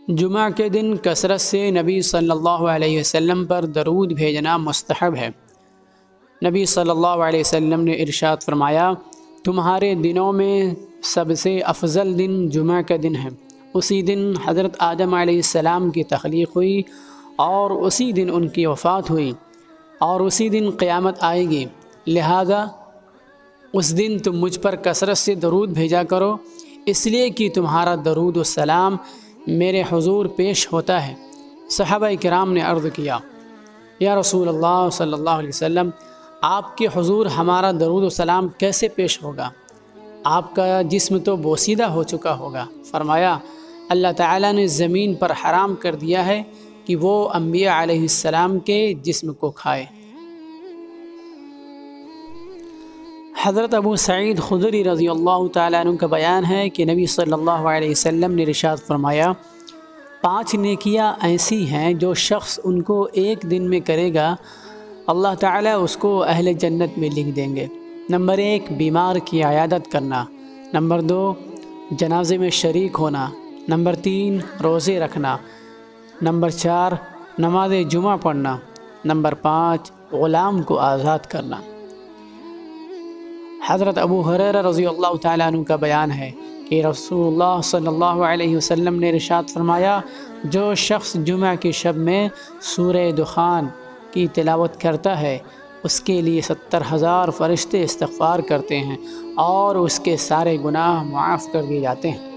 جمعہ کے دن کثرت سے نبی صلی اللہ علیہ وسلم پر درود بھیجنا مستحب ہے۔ نبی صلی اللہ علیہ وسلم نے ارشاد فرمایا، تمہارے دنوں میں سب سے افضل دن جمعہ کا دن ہے۔ اسی دن حضرت آدم علیہ السلام کی تخلیق ہوئی اور اسی دن ان کی وفات ہوئی اور اسی دن قیامت آئے گی، لہذا اس دن تم مجھ پر کثرت سے درود بھیجا کرو، اس لیے کہ تمہارا درود و سلام میرے حضور پیش ہوتا ہے۔ صحابہ کرام نے عرض کیا، یا رسول اللہ صلی اللہ علیہ وسلم، آپ کے حضور ہمارا درود و سلام کیسے پیش ہوگا؟ آپ کا جسم تو بوسیدہ ہو چکا ہوگا۔ فرمایا، اللہ تعالیٰ نے زمین پر حرام کر دیا ہے کہ وہ انبیاء علیہ السلام کے جسم کو کھائے۔ حضرت ابو سعید خدری رضی اللہ تعالیٰ عنہ کا بیان ہے کہ نبی صلی اللہ علیہ وسلم نے ارشاد فرمایا، 5 نیکیاں ایسی ہیں جو شخص ان کو ایک دن میں کرے گا، اللہ تعالیٰ اس کو اہل جنت میں لکھ دیں گے۔ نمبر 1، بیمار کی عیادت کرنا۔ نمبر 2، جنازے میں شریک ہونا۔ نمبر 3، روزے رکھنا۔ نمبر 4، نماز جمعہ پڑھنا۔ نمبر 5، غلام کو آزاد کرنا۔ حضرت ابو ہریرہ رضی اللہ تعالیٰ عنہ کا بیان ہے کہ رسول اللہ صلی اللہ علیہ وسلم نے ارشاد فرمایا، جو شخص جمعہ کی شب میں سورہ دخان کی تلاوت کرتا ہے، اس کے لیے 70,000 فرشتے استغفار کرتے ہیں اور اس کے سارے گناہ معاف کر دیے جاتے ہیں۔